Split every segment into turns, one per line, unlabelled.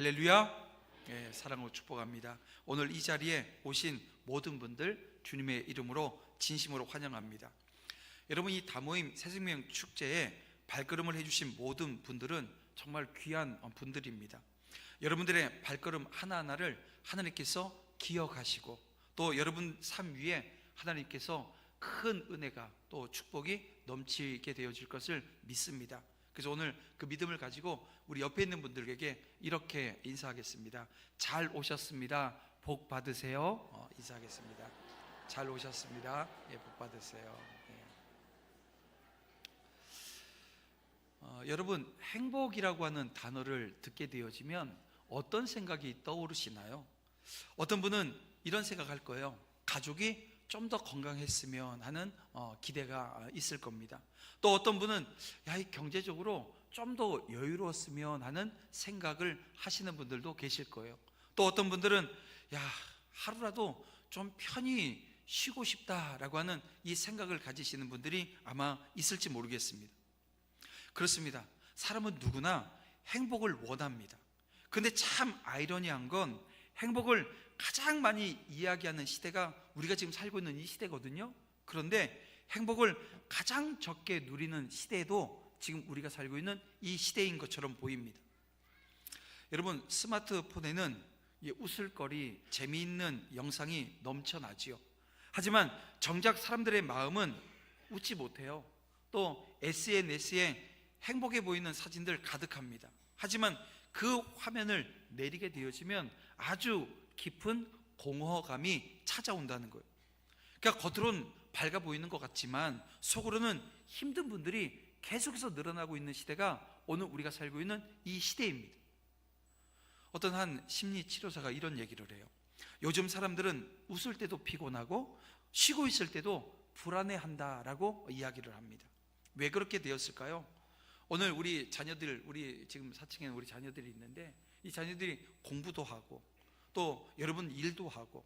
할렐루야. 예, 사랑으로 축복합니다. 오늘 이 자리에 오신 모든 분들 주님의 이름으로 진심으로 환영합니다. 여러분, 이 다모임 새생명 축제에 발걸음을 해주신 모든 분들은 정말 귀한 분들입니다. 여러분들의 발걸음 하나하나를 하나님께서 기억하시고 또 여러분 삶 위에 하나님께서 큰 은혜가 또 축복이 넘치게 되어질 것을 믿습니다. 그래서 오늘 그 믿음을 가지고 우리 옆에 있는 분들에게 이렇게 인사하겠습니다. 잘 오셨습니다. 복 받으세요. 인사하겠습니다. 잘 오셨습니다. 예, 복 받으세요. 예. 여러분, 행복이라고 하는 단어를 듣게 되어지면 어떤 생각이 떠오르시나요? 어떤 분은 이런 생각할 거예요. 가족이 좀 더 건강했으면 하는 기대가 있을 겁니다. 또 어떤 분은 경제적으로 좀 더 여유로웠으면 하는 생각을 하시는 분들도 계실 거예요. 또 어떤 분들은 하루라도 좀 편히 쉬고 싶다라고 하는 이 생각을 가지시는 분들이 아마 있을지 모르겠습니다. 그렇습니다. 사람은 누구나 행복을 원합니다. 근데 참 아이러니한 건 행복을 가장 많이 이야기하는 시대가 우리가 지금 살고 있는 이 시대거든요. 그런데 행복을 가장 적게 누리는 시대에도 지금 우리가 살고 있는 이 시대인 것처럼 보입니다. 여러분, 스마트폰에는 웃을거리, 재미있는 영상이 넘쳐나지요. 하지만 정작 사람들의 마음은 웃지 못해요. 또 SNS에 행복해 보이는 사진들 가득합니다. 하지만 그 화면을 내리게 되어지면 아주 깊은 공허감이 찾아온다는 거예요. 그러니까 겉으로는 밝아 보이는 것 같지만 속으로는 힘든 분들이 계속해서 늘어나고 있는 시대가 오늘 우리가 살고 있는 이 시대입니다. 어떤 한 심리치료사가 이런 얘기를 해요. 요즘 사람들은 웃을 때도 피곤하고 쉬고 있을 때도 불안해한다라고 이야기를 합니다. 왜 그렇게 되었을까요? 오늘 우리 자녀들, 우리 지금 4층에 우리 자녀들이 있는데 이 자녀들이 공부도 하고 또 여러분 일도 하고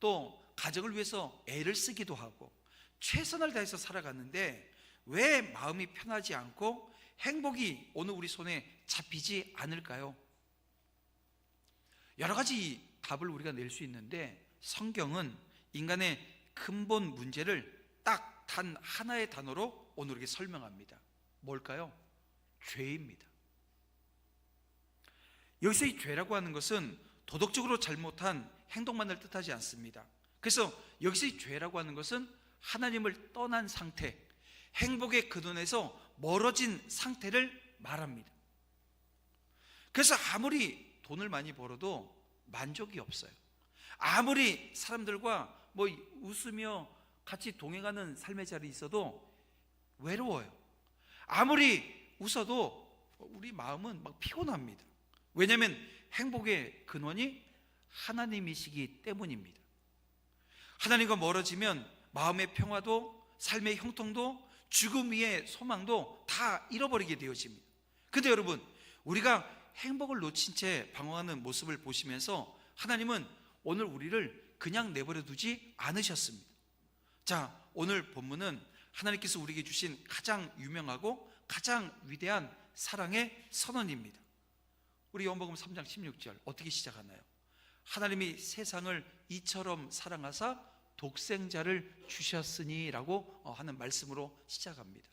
또 가정을 위해서 애를 쓰기도 하고 최선을 다해서 살아가는데 왜 마음이 편하지 않고 행복이 오늘 우리 손에 잡히지 않을까요? 여러 가지 답을 우리가 낼 수 있는데 성경은 인간의 근본 문제를 딱 단 하나의 단어로 오늘 우리에게 설명합니다. 뭘까요? 죄입니다. 여기서 이 죄라고 하는 것은 도덕적으로 잘못한 행동만을 뜻하지 않습니다. 그래서 여기서 이 죄라고 하는 것은 하나님을 떠난 상태, 행복의 근원에서 멀어진 상태를 말합니다. 그래서 아무리 돈을 많이 벌어도 만족이 없어요. 아무리 사람들과 웃으며 같이 동행하는 삶의 자리에 있어도 외로워요. 아무리 웃어도 우리 마음은 막 피곤합니다. 왜냐하면 행복의 근원이 하나님이시기 때문입니다. 하나님과 멀어지면 마음의 평화도 삶의 형통도 죽음 위의 소망도 다 잃어버리게 되어집니다. 근데 여러분, 우리가 행복을 놓친 채 방황하는 모습을 보시면서 하나님은 오늘 우리를 그냥 내버려 두지 않으셨습니다. 자, 오늘 본문은 하나님께서 우리에게 주신 가장 유명하고 가장 위대한 사랑의 선언입니다. 우리 요한복음 3장 16절 어떻게 시작하나요? 하나님이 세상을 이처럼 사랑하사 독생자를 주셨으니 라고 하는 말씀으로 시작합니다.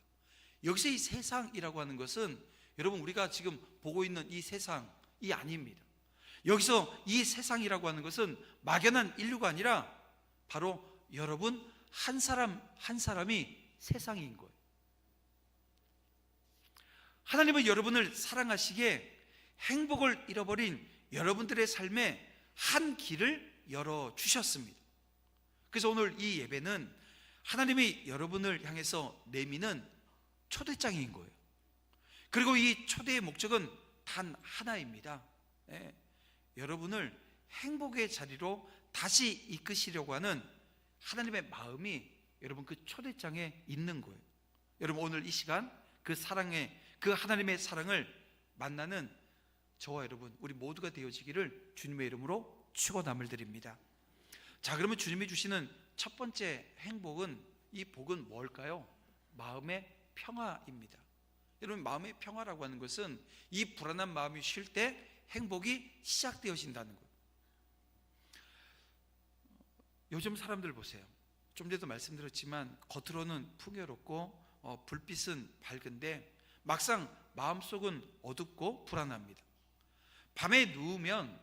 여기서 이 세상이라고 하는 것은 여러분 우리가 지금 보고 있는 이 세상이 아닙니다. 여기서 이 세상이라고 하는 것은 막연한 인류가 아니라 바로 여러분 한 사람 한 사람이 세상인 거예요. 하나님은 여러분을 사랑하시기에 행복을 잃어버린 여러분들의 삶에 한 길을 열어주셨습니다. 그래서 오늘 이 예배는 하나님이 여러분을 향해서 내미는 초대장인 거예요. 그리고 이 초대의 목적은 단 하나입니다. 여러분을 행복의 자리로 다시 이끄시려고 하는 하나님의 마음이 여러분 그 초대장에 있는 거예요. 여러분 오늘 이 시간 그 하나님의 사랑을 만나는 저와 여러분 우리 모두가 되어지기를 주님의 이름으로 축원함을 드립니다. 자, 그러면 주님이 주시는 첫 번째 행복은, 이 복은 뭘까요? 마음의 평화입니다. 여러분, 마음의 평화라고 하는 것은 이 불안한 마음이 쉴 때 행복이 시작되어진다는 거예요. 요즘 사람들 보세요. 좀 전에도 말씀드렸지만 겉으로는 풍요롭고 불빛은 밝은데 막상 마음속은 어둡고 불안합니다. 밤에 누우면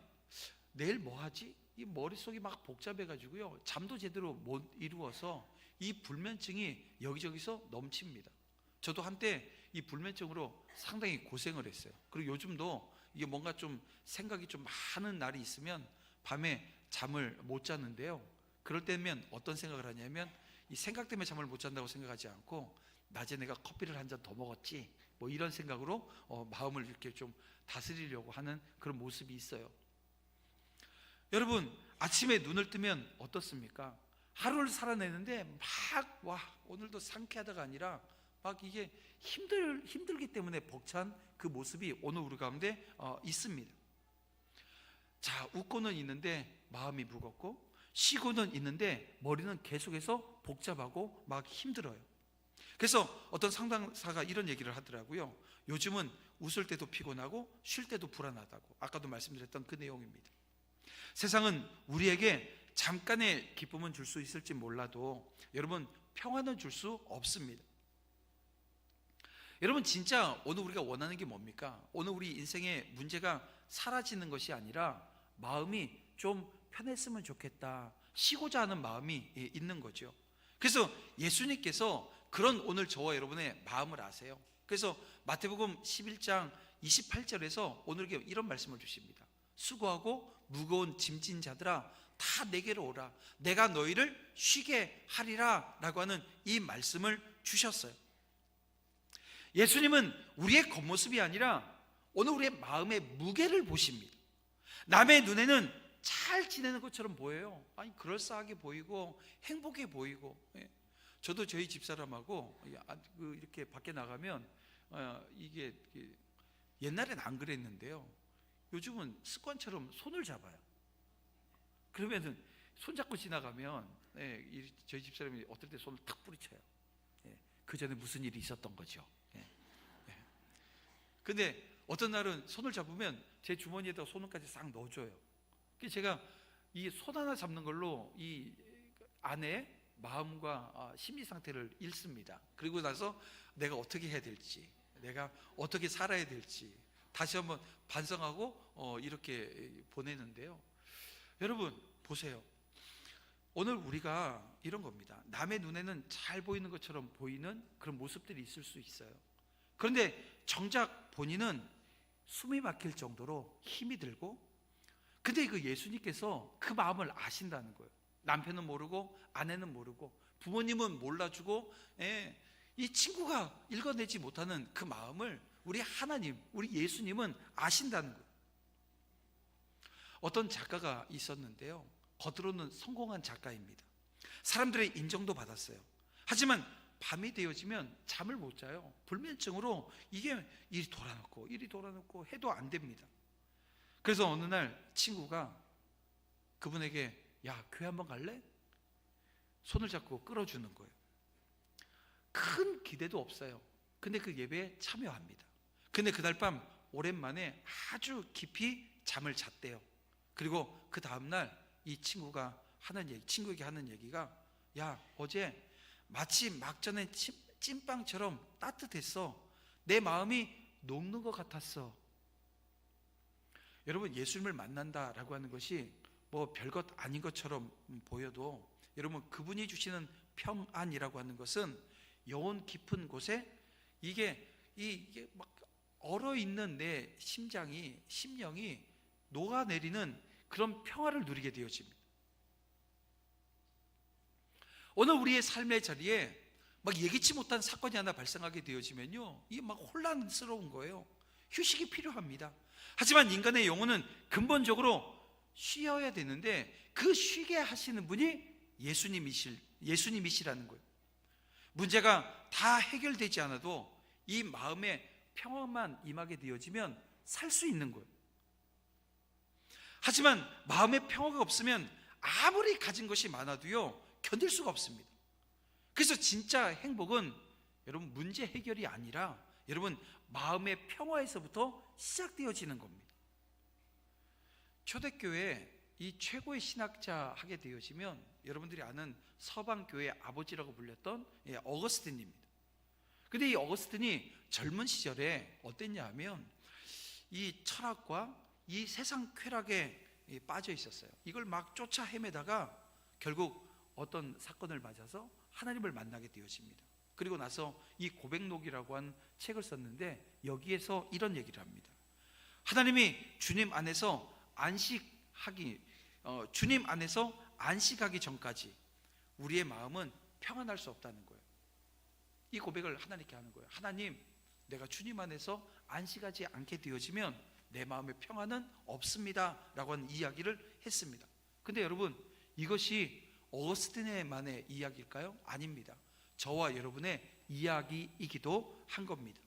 내일 뭐 하지? 이 머릿속이 막 복잡해가지고요, 잠도 제대로 못 이루어서 이 불면증이 여기저기서 넘칩니다. 저도 한때 이 불면증으로 상당히 고생을 했어요. 그리고 요즘도 이게 뭔가 좀 생각이 좀 많은 날이 있으면 밤에 잠을 못 자는데요, 그럴 때면 어떤 생각을 하냐면 이 생각 때문에 잠을 못 잔다고 생각하지 않고 낮에 내가 커피를 한 잔 더 먹었지 뭐 이런 생각으로 마음을 이렇게 좀 다스리려고 하는 그런 모습이 있어요. 여러분, 아침에 눈을 뜨면 어떻습니까? 하루를 살아내는데 막 와 오늘도 상쾌하다가 아니라 막 이게 힘들기 때문에 벅찬 그 모습이 오늘 우리 가운데 있습니다. 자, 웃고는 있는데 마음이 무겁고, 쉬고는 있는데 머리는 계속해서 복잡하고 막 힘들어요. 그래서 어떤 상담사가 이런 얘기를 하더라고요. 요즘은 웃을 때도 피곤하고 쉴 때도 불안하다고. 아까도 말씀드렸던 그 내용입니다. 세상은 우리에게 잠깐의 기쁨은 줄 수 있을지 몰라도 여러분, 평안은 줄 수 없습니다. 여러분, 진짜 오늘 우리가 원하는 게 뭡니까? 오늘 우리 인생의 문제가 사라지는 것이 아니라 마음이 좀 편했으면 좋겠다, 쉬고자 하는 마음이 있는 거죠. 그래서 예수님께서 그런 오늘 저와 여러분의 마음을 아세요. 그래서 마태복음 11장 28절에서 오늘 이런 말씀을 주십니다. 수고하고 무거운 짐진 자들아 다 내게로 오라, 내가 너희를 쉬게 하리라 라고 하는 이 말씀을 주셨어요. 예수님은 우리의 겉모습이 아니라 오늘 우리의 마음의 무게를 보십니다. 남의 눈에는 잘 지내는 것처럼 보여요. 아니, 그럴싸하게 보이고 행복해 보이고. 저도 저희 집사람하고 이렇게 밖에 나가면 이게 옛날엔 안 그랬는데요, 요즘은 습관처럼 손을 잡아요. 그러면은 손잡고 지나가면 저희 집사람이 어떨 때 손을 탁 뿌리쳐요. 그 전에 무슨 일이 있었던 거죠. 근데 어떤 날은 손을 잡으면 제 주머니에다 손을까지 싹 넣어줘요. 그래서 제가 이 손 하나 잡는 걸로 이 아내의 마음과 심리 상태를 읽습니다. 그리고 나서 내가 어떻게 해야 될지, 내가 어떻게 살아야 될지 다시 한번 반성하고 이렇게 보내는데요. 여러분 보세요. 오늘 우리가 이런 겁니다. 남의 눈에는 잘 보이는 것처럼 보이는 그런 모습들이 있을 수 있어요. 그런데 정작 본인은 숨이 막힐 정도로 힘이 들고, 근데 그 예수님께서 그 마음을 아신다는 거예요. 남편은 모르고 아내는 모르고 부모님은 몰라주고 이 친구가 읽어내지 못하는 그 마음을 우리 하나님, 우리 예수님은 아신다는 거예요. 어떤 작가가 있었는데요, 겉으로는 성공한 작가입니다. 사람들의 인정도 받았어요. 하지만 밤이 되어지면 잠을 못 자요. 불면증으로 이게 이리 돌아놓고 해도 안 됩니다. 그래서 어느 날 친구가 그분에게 야, 교회 한번 갈래? 손을 잡고 끌어주는 거예요. 큰 기대도 없어요. 근데 그 예배에 참여합니다. 근데 그날 밤 오랜만에 아주 깊이 잠을 잤대요. 그리고 그 다음날 이 친구에게 하는 얘기가, 야, 어제 마치 막전에 찐빵처럼 따뜻했어. 내 마음이 녹는 것 같았어. 여러분, 예수님을 만난다라고 하는 것이 뭐 별것 아닌 것처럼 보여도 여러분, 그분이 주시는 평안이라고 하는 것은 영혼 깊은 곳에 이게 막 얼어있는 내 심령이 녹아내리는 그런 평화를 누리게 되어집니다. 오늘 우리의 삶의 자리에 막 예기치 못한 사건이 하나 발생하게 되어지면요, 이게 막 혼란스러운 거예요. 휴식이 필요합니다. 하지만 인간의 영혼은 근본적으로 쉬어야 되는데 그 쉬게 하시는 분이 예수님이시라는 거예요. 문제가 다 해결되지 않아도 이 마음의 평화만 임하게 되어지면 살 수 있는 거예요. 하지만 마음의 평화가 없으면 아무리 가진 것이 많아도요, 견딜 수가 없습니다. 그래서 진짜 행복은 여러분 문제 해결이 아니라 여러분 마음의 평화에서부터 시작되어지는 겁니다. 초대교회 이 최고의 신학자 하게 되어지면 여러분들이 아는 서방교회 아버지라고 불렸던 어거스틴입니다. 근데 이 어거스틴이 젊은 시절에 어땠냐 하면 이 철학과 이 세상 쾌락에 빠져 있었어요. 이걸 막 쫓아 헤매다가 결국 어떤 사건을 맞아서 하나님을 만나게 되어집니다. 그리고 나서 이 고백록이라고 한 책을 썼는데 여기에서 이런 얘기를 합니다. 하나님이 주님 안에서 안식하기 전까지 우리의 마음은 평안할 수 없다는 거예요. 이 고백을 하나님께 하는 거예요. 하나님, 내가 주님 안에서 안식하지 않게 되어지면 내 마음의 평안은 없습니다 라고 하는 이야기를 했습니다. 근데 여러분, 이것이 어거스틴의만의 이야기일까요? 아닙니다. 저와 여러분의 이야기이기도 한 겁니다.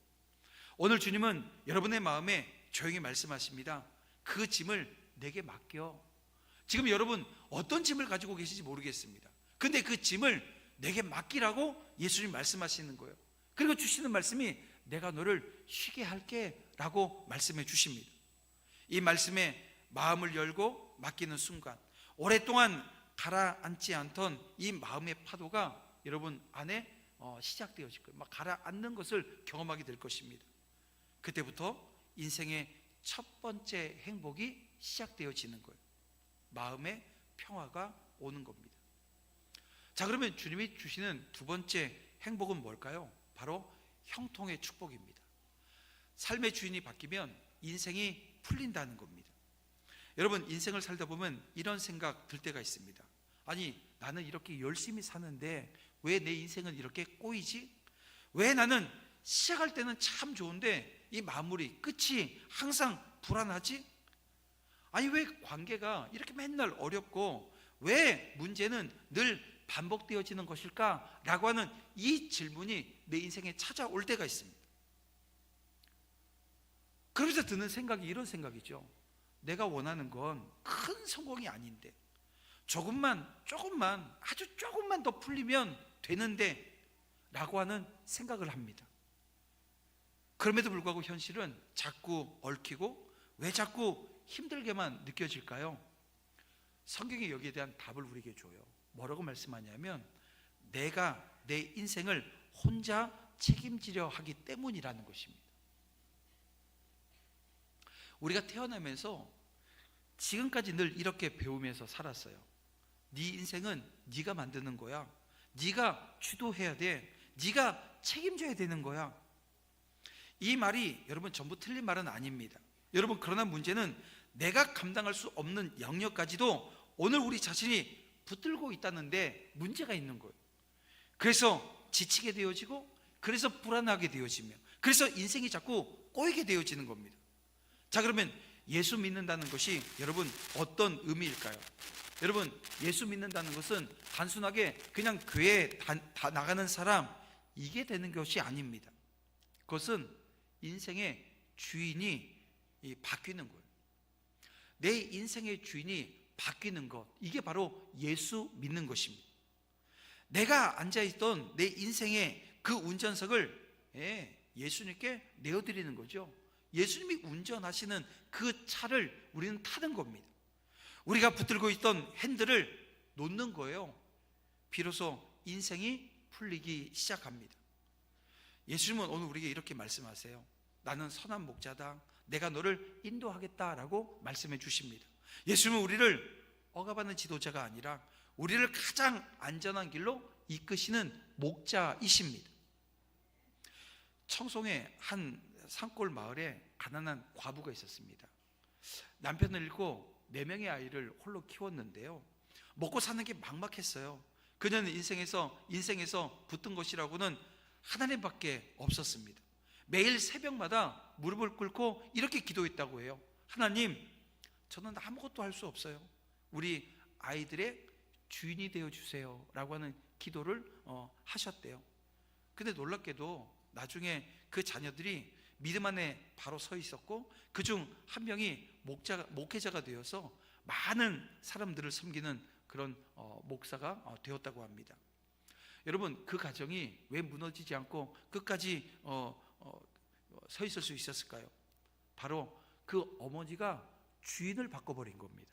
오늘 주님은 여러분의 마음에 조용히 말씀하십니다. 그 짐을 내게 맡겨. 지금 여러분 어떤 짐을 가지고 계신지 모르겠습니다. 근데 그 짐을 내게 맡기라고 예수님 말씀하시는 거예요. 그리고 주시는 말씀이 내가 너를 쉬게 할게 라고 말씀해 주십니다. 이 말씀에 마음을 열고 맡기는 순간 오랫동안 가라앉지 않던 이 마음의 파도가 여러분 안에 시작되어질 거예요. 막 가라앉는 것을 경험하게 될 것입니다. 그때부터 인생의 첫 번째 행복이 시작되어지는 거예요. 마음의 평화가 오는 겁니다. 자, 그러면 주님이 주시는 두 번째 행복은 뭘까요? 바로 형통의 축복입니다. 삶의 주인이 바뀌면 인생이 풀린다는 겁니다. 여러분, 인생을 살다 보면 이런 생각 들 때가 있습니다. 아니, 나는 이렇게 열심히 사는데 왜 내 인생은 이렇게 꼬이지? 왜 나는 시작할 때는 참 좋은데 이 마무리, 끝이 항상 불안하지? 아니, 왜 관계가 이렇게 맨날 어렵고 왜 문제는 늘 반복되어지는 것일까? 라고 하는 이 질문이 내 인생에 찾아올 때가 있습니다. 그러면서 드는 생각이 이런 생각이죠. 내가 원하는 건 큰 성공이 아닌데 조금만 아주 조금만 더 풀리면 되는데 라고 하는 생각을 합니다. 그럼에도 불구하고 현실은 자꾸 얽히고 왜 자꾸 힘들게만 느껴질까요? 성경이 여기에 대한 답을 우리에게 줘요. 뭐라고 말씀하냐면 내가 내 인생을 혼자 책임지려 하기 때문이라는 것입니다. 우리가 태어나면서 지금까지 늘 이렇게 배우면서 살았어요. 네 인생은 네가 만드는 거야. 네가 주도해야 돼. 네가 책임져야 되는 거야. 이 말이 여러분 전부 틀린 말은 아닙니다. 여러분, 그러나 문제는 내가 감당할 수 없는 영역까지도 오늘 우리 자신이 붙들고 있다는데 문제가 있는 거예요. 그래서 지치게 되어지고 그래서 불안하게 되어지며 그래서 인생이 자꾸 꼬이게 되어지는 겁니다. 자, 그러면 예수 믿는다는 것이 여러분 어떤 의미일까요? 여러분, 예수 믿는다는 것은 단순하게 그냥 교회에 다 나가는 사람, 이게 되는 것이 아닙니다. 그것은 인생의 주인이 바뀌는 거예요. 내 인생의 주인이 바뀌는 것, 이게 바로 예수 믿는 것입니다. 내가 앉아있던 내 인생의 그 운전석을 예수님께 내어드리는 거죠. 예수님이 운전하시는 그 차를 우리는 타는 겁니다. 우리가 붙들고 있던 핸들을 놓는 거예요. 비로소 인생이 풀리기 시작합니다. 예수님은 오늘 우리에게 이렇게 말씀하세요. 나는 선한 목자다. 내가 너를 인도하겠다라고 말씀해 주십니다. 예수님은 우리를 억압하는 지도자가 아니라 우리를 가장 안전한 길로 이끄시는 목자이십니다. 청송의 한 산골 마을에 가난한 과부가 있었습니다. 남편을 잃고 4명의 아이를 홀로 키웠는데요, 먹고 사는 게 막막했어요. 그녀는 인생에서 붙은 것이라고는 하나님밖에 없었습니다. 매일 새벽마다 무릎을 꿇고 이렇게 기도했다고 해요. 하나님, 저는 아무것도 할 수 없어요. 우리 아이들의 주인이 되어주세요 라고 하는 기도를 하셨대요. 근데 놀랍게도 나중에 그 자녀들이 믿음 안에 바로 서 있었고 그중 한 명이 목회자가 되어서 많은 사람들을 섬기는 그런 목사가 되었다고 합니다. 여러분, 그 가정이 왜 무너지지 않고 끝까지 서 있을 수 있었을까요? 바로 그 어머니가 주인을 바꿔버린 겁니다.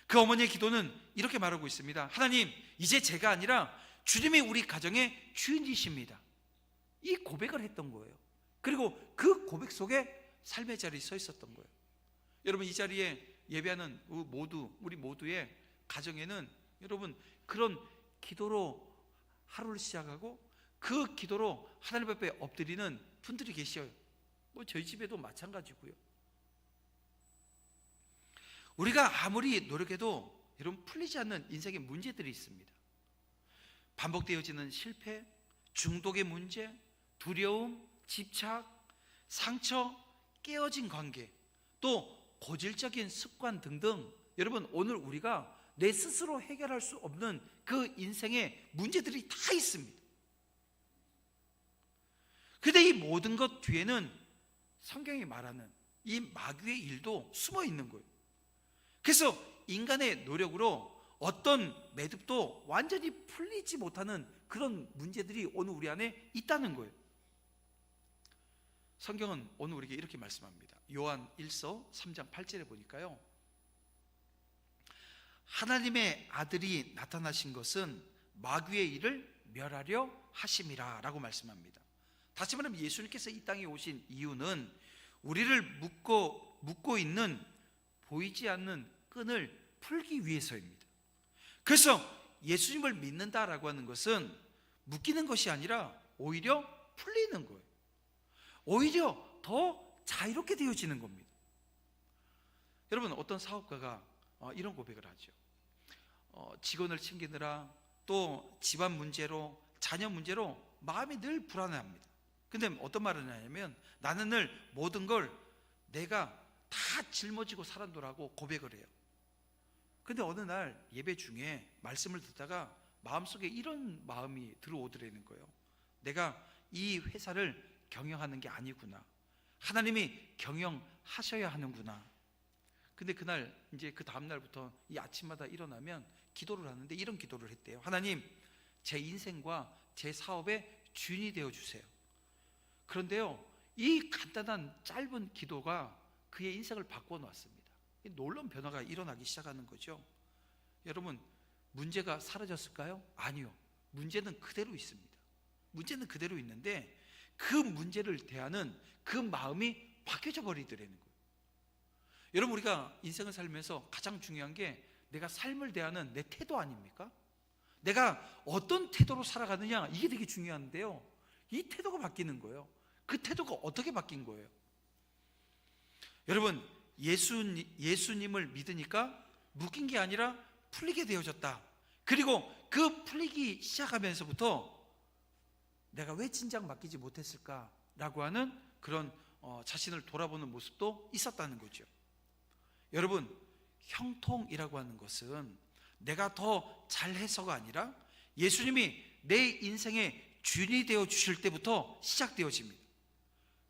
그 어머니의 기도는 이렇게 말하고 있습니다. 하나님, 이제 제가 아니라 주님이 우리 가정의 주인이십니다. 이 고백을 했던 거예요. 그리고 그 고백 속에 삶의 자리에 서 있었던 거예요. 여러분, 이 자리에 예배하는 우리 모두의 가정에는 여러분 그런 기도로 하루를 시작하고 그 기도로 하나님 앞에 엎드리는 분들이 계셔요. 저희 집에도 마찬가지고요. 우리가 아무리 노력해도 여러분 풀리지 않는 인생의 문제들이 있습니다. 반복되어지는 실패, 중독의 문제, 두려움, 집착, 상처, 깨어진 관계, 또 고질적인 습관 등등, 여러분 오늘 우리가 내 스스로 해결할 수 없는 그 인생의 문제들이 다 있습니다. 그런데 이 모든 것 뒤에는 성경이 말하는 이 마귀의 일도 숨어 있는 거예요. 그래서 인간의 노력으로 어떤 매듭도 완전히 풀리지 못하는 그런 문제들이 오늘 우리 안에 있다는 거예요. 성경은 오늘 우리에게 이렇게 말씀합니다. 요한 1서 3장 8절에 보니까요, 하나님의 아들이 나타나신 것은 마귀의 일을 멸하려 하심이라 라고 말씀합니다. 다시 말하면 예수님께서 이 땅에 오신 이유는 우리를 묶고 있는 보이지 않는 끈을 풀기 위해서입니다. 그래서 예수님을 믿는다라고 하는 것은 묶이는 것이 아니라 오히려 풀리는 거예요. 오히려 더 자유롭게 되어지는 겁니다. 여러분, 어떤 사업가가 이런 고백을 하죠. 직원을 챙기느라 또 집안 문제로, 자녀 문제로 마음이 늘 불안해합니다. 근데 어떤 말을 하냐면, 나는 늘 모든 걸 내가 다 짊어지고 살았노라고 고백을 해요. 근데 어느 날 예배 중에 말씀을 듣다가 마음속에 이런 마음이 들어오더라는 거예요. 내가 이 회사를 경영하는 게 아니구나. 하나님이 경영하셔야 하는구나. 근데 그날 이제 그 다음 날부터 이 아침마다 일어나면 기도를 하는데 이런 기도를 했대요. 하나님, 제 인생과 제 사업의 주인이 되어 주세요. 그런데요, 이 간단한 짧은 기도가 그의 인생을 바꿔 놨습니다. 놀라운 변화가 일어나기 시작하는 거죠. 여러분, 문제가 사라졌을까요? 아니요. 문제는 그대로 있습니다. 문제는 그대로 있는데 그 문제를 대하는 그 마음이 바뀌어져 버리더라는 거예요. 여러분, 우리가 인생을 살면서 가장 중요한 게 내가 삶을 대하는 내 태도 아닙니까? 내가 어떤 태도로 살아가느냐, 이게 되게 중요한데요, 이 태도가 바뀌는 거예요. 그 태도가 어떻게 바뀐 거예요? 여러분, 예수님을 믿으니까 묶인 게 아니라 풀리게 되어졌다. 그리고 그 풀리기 시작하면서부터 내가 왜 진작 맡기지 못했을까라고 하는 그런 자신을 돌아보는 모습도 있었다는 거죠. 여러분, 형통이라고 하는 것은 내가 더 잘해서가 아니라 예수님이 내 인생의 주인이 되어 주실 때부터 시작되어집니다.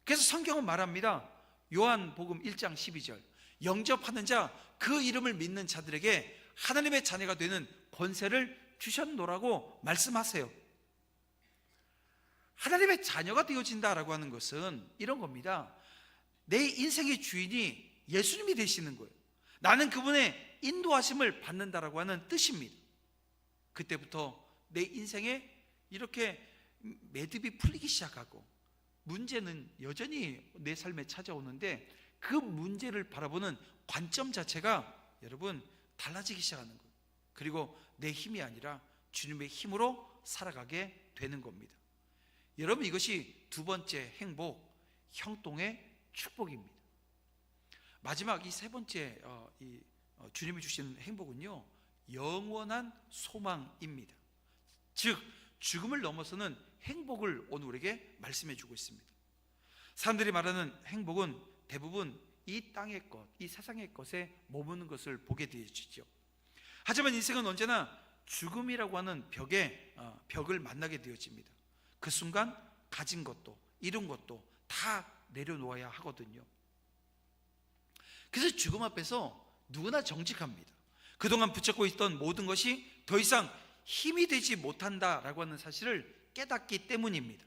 그래서 성경은 말합니다. 요한복음 1장 12절, 영접하는 자, 그 이름을 믿는 자들에게 하나님의 자녀가 되는 권세를 주셨노라고 말씀하세요. 하나님의 자녀가 되어진다라고 하는 것은 이런 겁니다. 내 인생의 주인이 예수님이 되시는 거예요. 나는 그분의 인도하심을 받는다라고 하는 뜻입니다. 그때부터 내 인생에 이렇게 매듭이 풀리기 시작하고, 문제는 여전히 내 삶에 찾아오는데 그 문제를 바라보는 관점 자체가 여러분 달라지기 시작하는 거예요. 그리고 내 힘이 아니라 주님의 힘으로 살아가게 되는 겁니다. 여러분, 이것이 두 번째 행복, 형통의 축복입니다. 마지막 이 세 번째 주님이 주시는 행복은요, 영원한 소망입니다. 즉 죽음을 넘어서는 행복을 오늘 우리에게 말씀해 주고 있습니다. 사람들이 말하는 행복은 대부분 이 땅의 것, 이 세상의 것에 머무는 것을 보게 되어지죠. 하지만 인생은 언제나 죽음이라고 하는 벽을 만나게 되어집니다. 그 순간 가진 것도 이룬 것도 다 내려놓아야 하거든요. 그래서 죽음 앞에서 누구나 정직합니다. 그동안 붙잡고 있던 모든 것이 더 이상 힘이 되지 못한다라고 하는 사실을 깨닫기 때문입니다.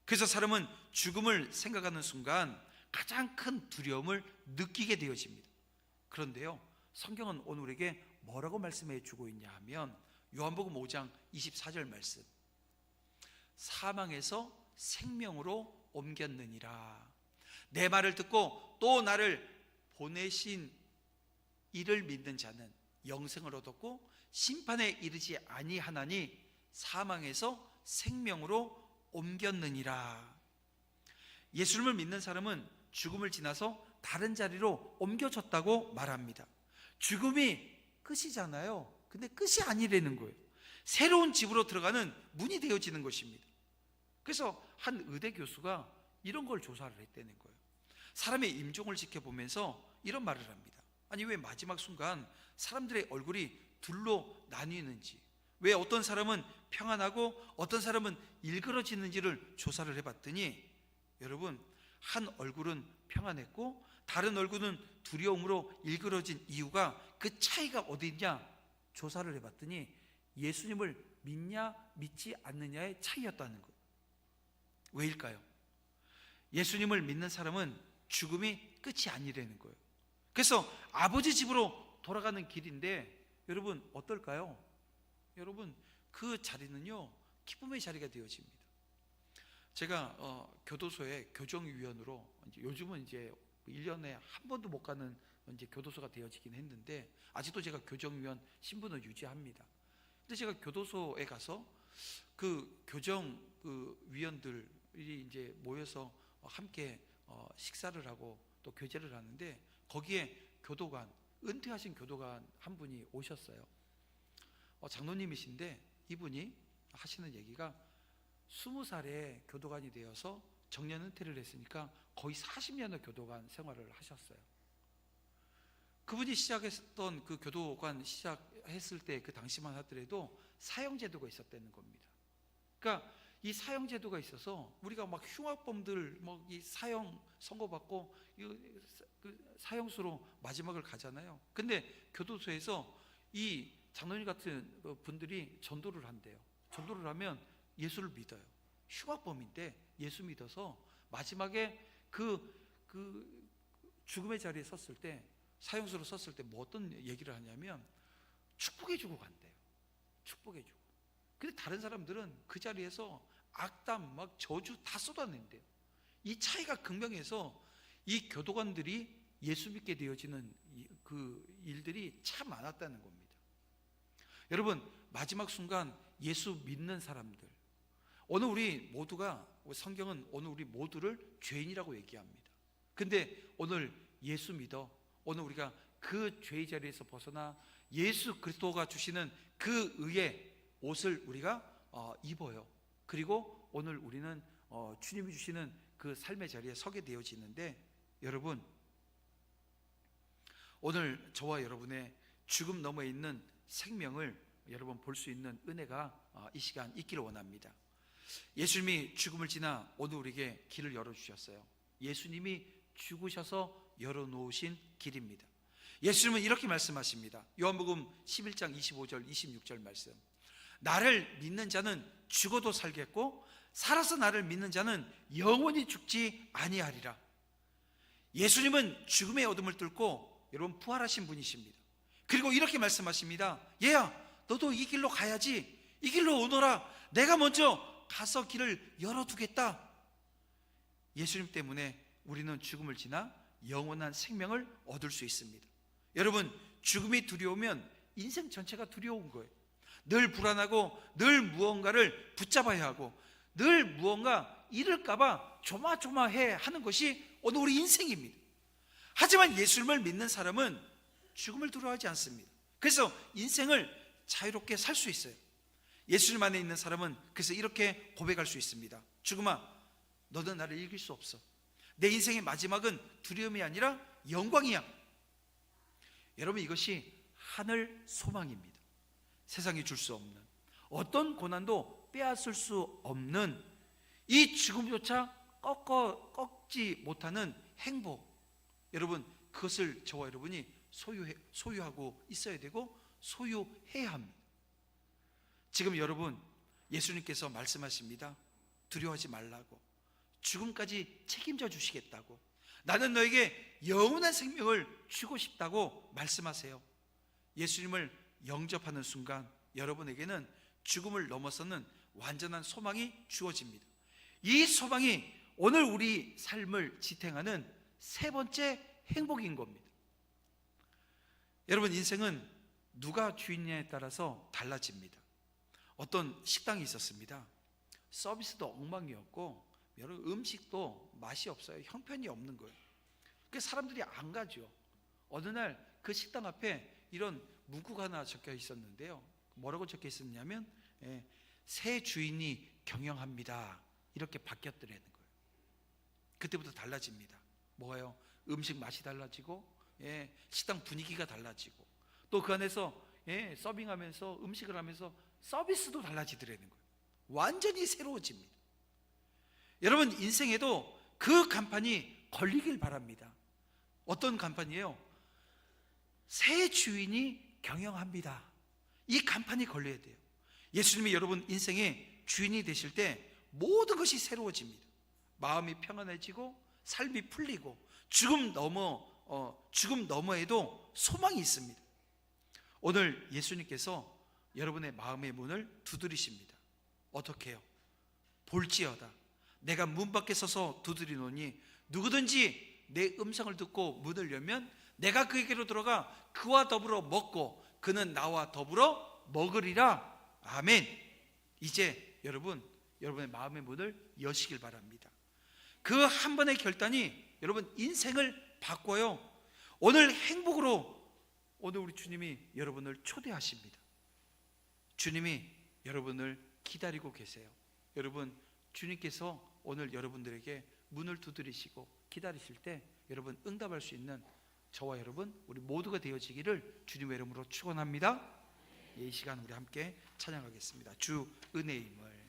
그래서 사람은 죽음을 생각하는 순간 가장 큰 두려움을 느끼게 되어집니다. 그런데요, 성경은 오늘 우리에게 뭐라고 말씀해 주고 있냐 하면 요한복음 5장 24절 말씀, 사망에서 생명으로 옮겼느니라. 내 말을 듣고 또 나를 보내신 이를 믿는 자는 영생을 얻었고 심판에 이르지 아니하나니 사망에서 생명으로 옮겼느니라. 예수님을 믿는 사람은 죽음을 지나서 다른 자리로 옮겨졌다고 말합니다. 죽음이 끝이잖아요. 근데 끝이 아니라는 거예요. 새로운 집으로 들어가는 문이 되어지는 것입니다. 그래서 한 의대 교수가 이런 걸 조사를 했다는 거예요. 사람의 임종을 지켜보면서 이런 말을 합니다. 아니, 왜 마지막 순간 사람들의 얼굴이 둘로 나뉘는지, 왜 어떤 사람은 평안하고 어떤 사람은 일그러지는지를 조사를 해봤더니, 여러분, 한 얼굴은 평안했고 다른 얼굴은 두려움으로 일그러진 이유가, 그 차이가 어디 있냐 조사를 해봤더니 예수님을 믿냐 믿지 않느냐의 차이였다는 거예요. 왜일까요? 예수님을 믿는 사람은 죽음이 끝이 아니라는 거예요. 그래서 아버지 집으로 돌아가는 길인데, 여러분 어떨까요? 여러분, 그 자리는요, 기쁨의 자리가 되어집니다. 제가 교도소의 교정위원으로, 요즘은 이제 1년에 한 번도 못 가는 이제 교도소가 되어지긴 했는데, 아직도 제가 교정위원 신분을 유지합니다. 근데 제가 교도소에 가서 그 교정 위원들이 이제 모여서 함께 식사를 하고 또 교제를 하는데, 거기에 교도관, 은퇴하신 교도관 한 분이 오셨어요. 장로님이신데 이분이 하시는 얘기가 20살에 교도관이 되어서 정년 은퇴를 했으니까 거의 40년의 교도관 생활을 하셨어요. 그분이 시작했던 그 교도관 시작했을 때 그 당시만 하더라도 사형제도가 있었다는 겁니다. 그러니까 이 사형제도가 있어서 우리가 막 흉악범들 뭐 이 사형 선고받고 그 사형수로 마지막을 가잖아요. 근데 교도소에서 이 장로님 같은 분들이 전도를 한대요. 전도를 하면 예수를 믿어요. 흉악범인데 예수 믿어서 마지막에 그 죽음의 자리에 섰을 때, 사형수로 섰을 때 뭐 어떤 얘기를 하냐면 축복해주고 간대요. 축복해주고. 근데 다른 사람들은 그 자리에서 악담 막 저주 다 쏟아낸대요. 이 차이가 극명해서 이 교도관들이 예수 믿게 되어지는 그 일들이 참 많았다는 겁니다. 여러분, 마지막 순간 예수 믿는 사람들, 오늘 우리 모두가, 성경은 오늘 우리 모두를 죄인이라고 얘기합니다. 근데 오늘 예수 믿어, 오늘 우리가 그 죄의 자리에서 벗어나 예수 그리스도가 주시는 그 의의 옷을 우리가 입어요. 그리고 오늘 우리는 주님이 주시는 그 삶의 자리에 서게 되어지는데, 여러분, 오늘 저와 여러분의 죽음 너머에 있는 생명을 여러분 볼 수 있는 은혜가 이 시간 있기를 원합니다. 예수님이 죽음을 지나 오늘 우리에게 길을 열어주셨어요. 예수님이 죽으셔서 열어놓으신 길입니다. 예수님은 이렇게 말씀하십니다. 요한복음 11장 25절 26절 말씀, 나를 믿는 자는 죽어도 살겠고 살아서 나를 믿는 자는 영원히 죽지 아니하리라. 예수님은 죽음의 어둠을 뚫고 여러분 부활하신 분이십니다. 그리고 이렇게 말씀하십니다. 얘야, 너도 이 길로 가야지. 이 길로 오너라. 내가 먼저 가서 길을 열어두겠다. 예수님 때문에 우리는 죽음을 지나 영원한 생명을 얻을 수 있습니다. 여러분, 죽음이 두려우면 인생 전체가 두려운 거예요. 늘 불안하고 늘 무언가를 붙잡아야 하고 늘 무언가 잃을까봐 조마조마해 하는 것이 오늘 우리 인생입니다. 하지만 예수님을 믿는 사람은 죽음을 두려워하지 않습니다. 그래서 인생을 자유롭게 살 수 있어요. 예수님 안에 있는 사람은 그래서 이렇게 고백할 수 있습니다. 죽음아, 너는 나를 이길 수 없어. 내 인생의 마지막은 두려움이 아니라 영광이야. 여러분, 이것이 하늘 소망입니다. 세상이 줄 수 없는, 어떤 고난도 빼앗을 수 없는 이 죽음조차 꺾지 못하는 행복, 여러분, 그것을 저와 여러분이 소유하고 있어야 되고 소유해야 합니다. 지금 여러분, 예수님께서 말씀하십니다. 두려워하지 말라고, 죽음까지 책임져 주시겠다고, 나는 너에게 영원한 생명을 주고 싶다고 말씀하세요. 예수님을 영접하는 순간 여러분에게는 죽음을 넘어서는 완전한 소망이 주어집니다. 이 소망이 오늘 우리 삶을 지탱하는 세 번째 행복인 겁니다. 여러분, 인생은 누가 주인냐에 따라서 달라집니다. 어떤 식당이 있었습니다. 서비스도 엉망이었고 여러분, 음식도 맛이 없어요. 형편이 없는 거예요. 그래서 사람들이 안 가죠. 어느 날 그 식당 앞에 이런 문구가 하나 적혀 있었는데요. 뭐라고 적혀 있었냐면 새 주인이 경영합니다, 이렇게 바뀌었더라는 거예요. 그때부터 달라집니다. 뭐예요? 음식 맛이 달라지고 식당 분위기가 달라지고 또 그 안에서 서빙하면서 음식을 하면서 서비스도 달라지더라는 거예요. 완전히 새로워집니다. 여러분, 인생에도 그 간판이 걸리길 바랍니다. 어떤 간판이에요? 새 주인이 경영합니다. 이 간판이 걸려야 돼요. 예수님이 여러분 인생의 주인이 되실 때 모든 것이 새로워집니다. 마음이 평안해지고 삶이 풀리고 죽음 너머에도 소망이 있습니다. 오늘 예수님께서 여러분의 마음의 문을 두드리십니다. 어떻게 해요? 볼지어다 내가 문 밖에 서서 두드리노니 누구든지 내 음성을 듣고 문을 열면 내가 그에게로 들어가 그와 더불어 먹고 그는 나와 더불어 먹으리라. 아멘. 이제 여러분의 마음의 문을 여시길 바랍니다. 그 한 번의 결단이 여러분 인생을 바꿔요. 오늘 행복으로 오늘 우리 주님이 여러분을 초대하십니다. 주님이 여러분을 기다리고 계세요. 여러분, 주님께서 오늘 여러분들에게 문을 두드리시고 기다리실 때 여러분 응답할 수 있는 저와 여러분 우리 모두가 되어지기를 주님의 이름으로 축원합니다. 이 시간 우리 함께 찬양하겠습니다. 주 은혜의 힘을.